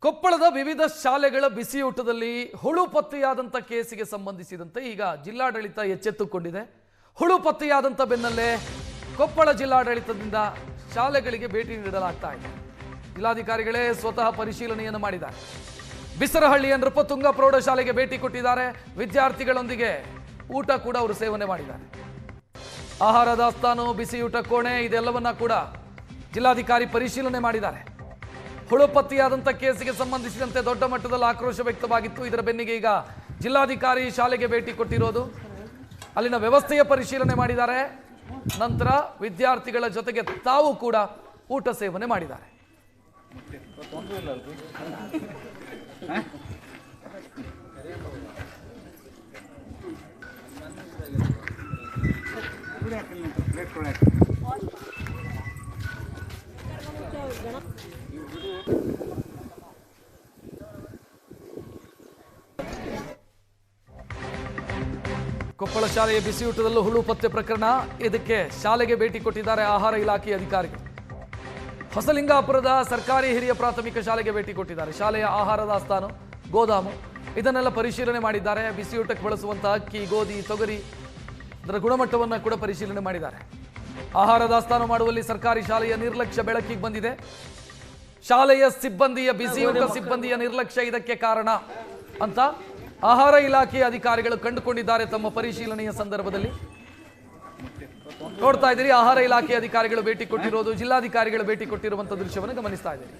ಕೊಪ್ಪಳದ ವಿವಿಧ ಶಾಲೆಗಳ ಬಿಸಿಯೂಟದಲ್ಲಿ ಹುಳು ಪತ್ತೆಯಾದಂಥ ಕೇಸಿಗೆ ಸಂಬಂಧಿಸಿದಂತೆ ಈಗ ಜಿಲ್ಲಾಡಳಿತ ಎಚ್ಚೆತ್ತುಕೊಂಡಿದೆ. ಹುಳು ಪತ್ತೆಯಾದಂಥ ಬೆನ್ನಲ್ಲೇ ಕೊಪ್ಪಳ ಜಿಲ್ಲಾಡಳಿತದಿಂದ ಶಾಲೆಗಳಿಗೆ ಭೇಟಿ ನೀಡಲಾಗ್ತಾ ಇದೆ. ಜಿಲ್ಲಾಧಿಕಾರಿಗಳೇ ಸ್ವತಃ ಪರಿಶೀಲನೆಯನ್ನು ಮಾಡಿದ್ದಾರೆ. ಬಿಸರಹಳ್ಳಿಯ ನೃಪತುಂಗ ಪ್ರೌಢಶಾಲೆಗೆ ಭೇಟಿ ಕೊಟ್ಟಿದ್ದಾರೆ. ವಿದ್ಯಾರ್ಥಿಗಳೊಂದಿಗೆ ಊಟ ಕೂಡ ಅವರು ಸೇವನೆ ಮಾಡಿದ್ದಾರೆ. ಆಹಾರ ದಾಸ್ತಾನು, ಬಿಸಿಯೂಟ ಕೋಣೆ ಇದೆಲ್ಲವನ್ನ ಕೂಡ ಜಿಲ್ಲಾಧಿಕಾರಿ ಪರಿಶೀಲನೆ ಮಾಡಿದ್ದಾರೆ. ಹುಳು ಪತ್ತೆಯಾದಂಥ ಕೇಸಿಗೆ ಸಂಬಂಧಿಸಿದಂತೆ ದೊಡ್ಡ ಮಟ್ಟದಲ್ಲಿ ಆಕ್ರೋಶ ವ್ಯಕ್ತವಾಗಿತ್ತು. ಇದರ ಬೆನ್ನಿಗೆ ಈಗ ಜಿಲ್ಲಾಧಿಕಾರಿ ಶಾಲೆಗೆ ಭೇಟಿ ಕೊಟ್ಟಿರೋದು, ಅಲ್ಲಿನ ವ್ಯವಸ್ಥೆಯ ಪರಿಶೀಲನೆ ಮಾಡಿದ್ದಾರೆ. ನಂತರ ವಿದ್ಯಾರ್ಥಿಗಳ ಜೊತೆಗೆ ತಾವು ಕೂಡ ಊಟ ಸೇವನೆ ಮಾಡಿದ್ದಾರೆ. ಕೊಪ್ಪಳ ಶಾಲೆಯ ಬಿಸಿಯೂಟದಲ್ಲೂ ಹುಳು ಪತ್ತೆ ಪ್ರಕರಣ. ಇದಕ್ಕೆ ಶಾಲೆಗೆ ಭೇಟಿ ಕೊಟ್ಟಿದ್ದಾರೆ ಆಹಾರ ಇಲಾಖೆ ಅಧಿಕಾರಿಗಳು. ಹೊಸಲಿಂಗಾಪುರದ ಸರ್ಕಾರಿ ಹಿರಿಯ ಪ್ರಾಥಮಿಕ ಶಾಲೆಗೆ ಭೇಟಿ ಕೊಟ್ಟಿದ್ದಾರೆ. ಶಾಲೆಯ ಆಹಾರ ದಾಸ್ತಾನು, ಗೋದಾಮು ಇದನ್ನೆಲ್ಲ ಪರಿಶೀಲನೆ ಮಾಡಿದ್ದಾರೆ. ಬಿಸಿಯೂಟಕ್ಕೆ ಬಳಸುವಂತಹ ಅಕ್ಕಿ, ಗೋಧಿ, ತೊಗರಿ ಇದರ ಗುಣಮಟ್ಟವನ್ನು ಕೂಡ ಪರಿಶೀಲನೆ ಮಾಡಿದ್ದಾರೆ. ಆಹಾರ ದಾಸ್ತಾನು ಮಾಡುವಲ್ಲಿ ಸರ್ಕಾರಿ ಶಾಲೆಯ ನಿರ್ಲಕ್ಷ್ಯ ಬೆಳಕಿಗೆ ಬಂದಿದೆ. ಶಾಲೆಯ ಸಿಬ್ಬಂದಿಯ ಬಿಸಿಯೂಟ ಸಿಬ್ಬಂದಿಯ ನಿರ್ಲಕ್ಷ್ಯ ಇದಕ್ಕೆ ಕಾರಣ ಅಂತ ಆಹಾರ ಇಲಾಖೆಯ ಅಧಿಕಾರಿಗಳು ಕಂಡುಕೊಂಡಿದ್ದಾರೆ ತಮ್ಮ ಪರಿಶೀಲನೆಯ ಸಂದರ್ಭದಲ್ಲಿ. ನೋಡ್ತಾ ಇದ್ದೀರಿ, ಆಹಾರ ಇಲಾಖೆ ಅಧಿಕಾರಿಗಳು ಭೇಟಿ ಕೊಟ್ಟಿರೋದು, ಜಿಲ್ಲಾಧಿಕಾರಿಗಳು ಭೇಟಿ ಕೊಟ್ಟಿರುವಂತಹ ದೃಶ್ಯವನ್ನು ಗಮನಿಸ್ತಾ ಇದ್ದೀರಿ.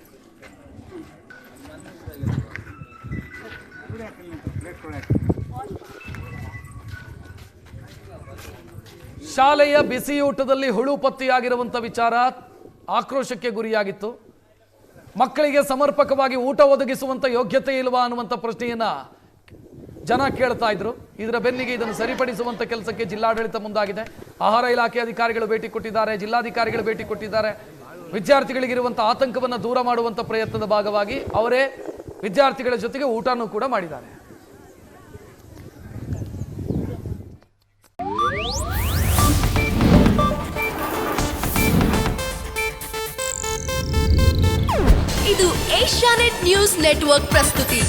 ಶಾಲೆಯ ಬಿಸಿಯೂಟದಲ್ಲಿ ಹುಳು ಪತ್ತೆಯಾಗಿರುವಂಥ ವಿಚಾರ ಆಕ್ರೋಶಕ್ಕೆ ಗುರಿಯಾಗಿತ್ತು. ಮಕ್ಕಳಿಗೆ ಸಮರ್ಪಕವಾಗಿ ಊಟ ಒದಗಿಸುವಂತ ಯೋಗ್ಯತೆ ಇಲ್ವಾ ಅನ್ನುವಂಥ ಪ್ರಶ್ನೆಯನ್ನ ಜನ ಕೇಳ್ತಾ ಇದ್ರು. ಇದರ ಬೆನ್ನಿಗೆ ಇದನ್ನು ಸರಿಪಡಿಸುವಂತ ಕೆಲಸಕ್ಕೆ ಜಿಲ್ಲಾಡಳಿತ ಮುಂದಾಗಿದೆ. ಆಹಾರ ಇಲಾಖೆ ಅಧಿಕಾರಿಗಳು ಭೇಟಿ ಕೊಟ್ಟಿದ್ದಾರೆ, ಜಿಲ್ಲಾಧಿಕಾರಿಗಳು ಭೇಟಿ ಕೊಟ್ಟಿದ್ದಾರೆ. ವಿದ್ಯಾರ್ಥಿಗಳಿಗಿರುವಂಥ ಆತಂಕವನ್ನು ದೂರ ಮಾಡುವಂಥ ಪ್ರಯತ್ನದ ಭಾಗವಾಗಿ ಅವರೇ ವಿದ್ಯಾರ್ಥಿಗಳ ಜೊತೆಗೆ ಊಟನೂ ಕೂಡ ಮಾಡಿದ್ದಾರೆ. ಇದು ಏಷ್ಯಾನೆಟ್ ನ್ಯೂಸ್ ನೆಟ್ವರ್ಕ್ ಪ್ರಸ್ತುತಿ.